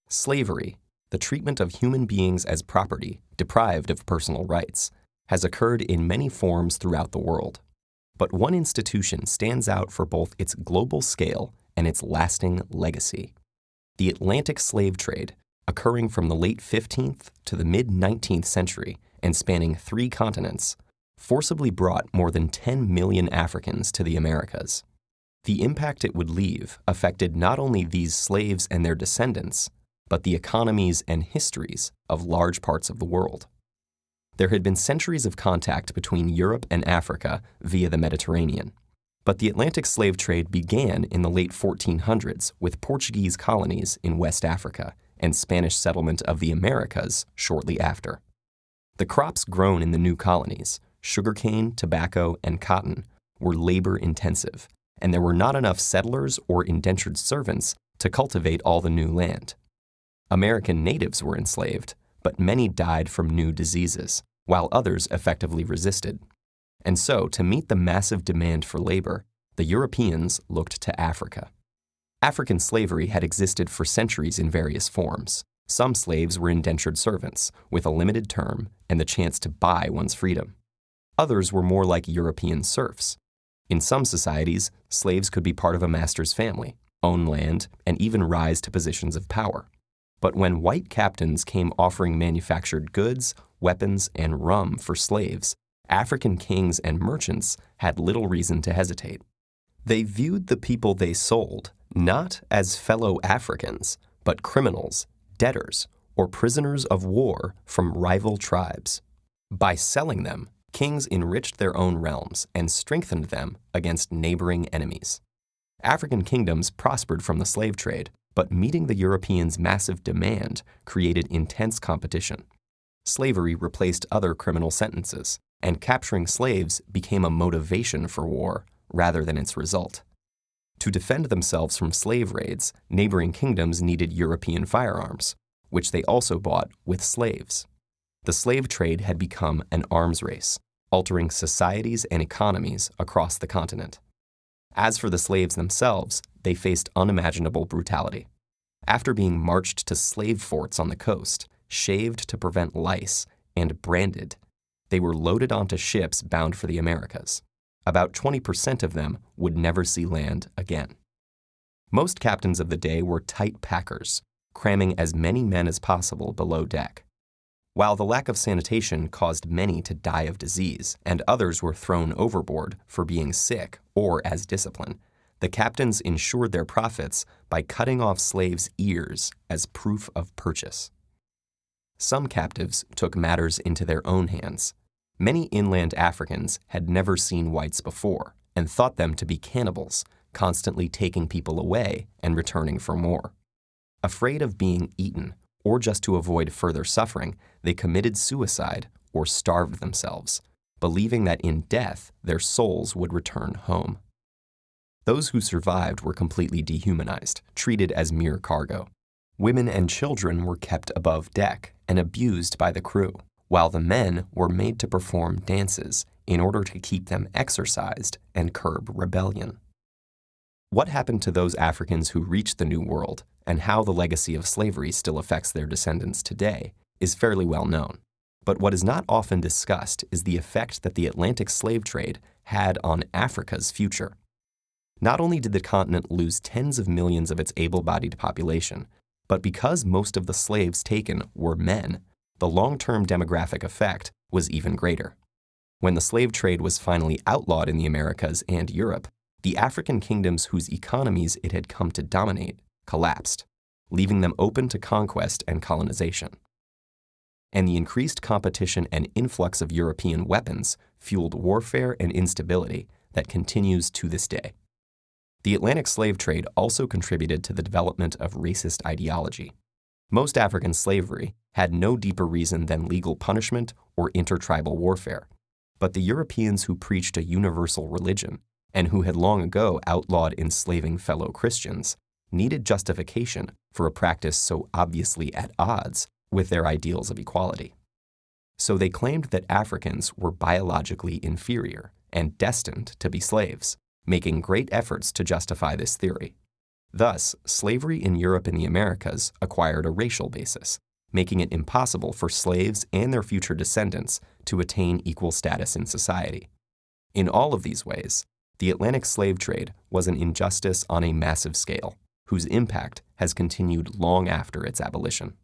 Slavery, the treatment of human beings as property, deprived of personal rights, has occurred in many forms throughout the world. But one institution stands out for both its global scale and its lasting legacy. The Atlantic slave trade, occurring from the late 15th to the mid-19th century and spanning 3 continents, forcibly brought more than 10 million Africans to the Americas. The impact it would leave affected not only these slaves and their descendants, but the economies and histories of large parts of the world. There had been centuries of contact between Europe and Africa via the Mediterranean, but the Atlantic slave trade began in the late 1400s with Portuguese colonies in West Africa and Spanish settlement of the Americas shortly after. The crops grown in the new colonies, sugarcane, tobacco, and cotton, were labor-intensive, and there were not enough settlers or indentured servants to cultivate all the new land. American natives were enslaved, but many died from new diseases, while others effectively resisted. And so, to meet the massive demand for labor, the Europeans looked to Africa. African slavery had existed for centuries in various forms. Some slaves were indentured servants, with a limited term and the chance to buy one's freedom. Others were more like European serfs. In some societies, slaves could be part of a master's family, own land, and even rise to positions of power. But when white captains came offering manufactured goods, weapons, and rum for slaves, African kings and merchants had little reason to hesitate. They viewed the people they sold not as fellow Africans, but criminals, debtors, or prisoners of war from rival tribes. By selling them, kings enriched their own realms and strengthened them against neighboring enemies. African kingdoms prospered from the slave trade, but meeting the Europeans' massive demand created intense competition. Slavery replaced other criminal sentences, and capturing slaves became a motivation for war rather than its result. To defend themselves from slave raids, neighboring kingdoms needed European firearms, which they also bought with slaves. The slave trade had become an arms race, altering societies and economies across the continent. As for the slaves themselves, they faced unimaginable brutality. After being marched to slave forts on the coast, shaved to prevent lice, and branded, they were loaded onto ships bound for the Americas. About 20% of them would never see land again. Most captains of the day were tight packers, cramming as many men as possible below deck. While the lack of sanitation caused many to die of disease and others were thrown overboard for being sick or as discipline, the captains ensured their profits by cutting off slaves' ears as proof of purchase. Some captives took matters into their own hands. Many inland Africans had never seen whites before and thought them to be cannibals, constantly taking people away and returning for more. Afraid of being eaten, or just to avoid further suffering, they committed suicide or starved themselves, believing that in death their souls would return home. Those who survived were completely dehumanized, treated as mere cargo. Women and children were kept above deck and abused by the crew, while the men were made to perform dances in order to keep them exercised and curb rebellion. What happened to those Africans who reached the New World, and how the legacy of slavery still affects their descendants today, is fairly well known. But what is not often discussed is the effect that the Atlantic slave trade had on Africa's future. Not only did the continent lose tens of millions of its able-bodied population, but because most of the slaves taken were men, the long-term demographic effect was even greater. When the slave trade was finally outlawed in the Americas and Europe, the African kingdoms whose economies it had come to dominate collapsed, leaving them open to conquest and colonization. And the increased competition and influx of European weapons fueled warfare and instability that continues to this day. The Atlantic slave trade also contributed to the development of racist ideology. Most African slavery had no deeper reason than legal punishment or intertribal warfare, but the Europeans who preached a universal religion and who had long ago outlawed enslaving fellow Christians needed justification for a practice so obviously at odds with their ideals of equality. So they claimed that Africans were biologically inferior and destined to be slaves, making great efforts to justify this theory. Thus, slavery in Europe and the Americas acquired a racial basis, making it impossible for slaves and their future descendants to attain equal status in society. In all of these ways, the Atlantic slave trade was an injustice on a massive scale, whose impact has continued long after its abolition.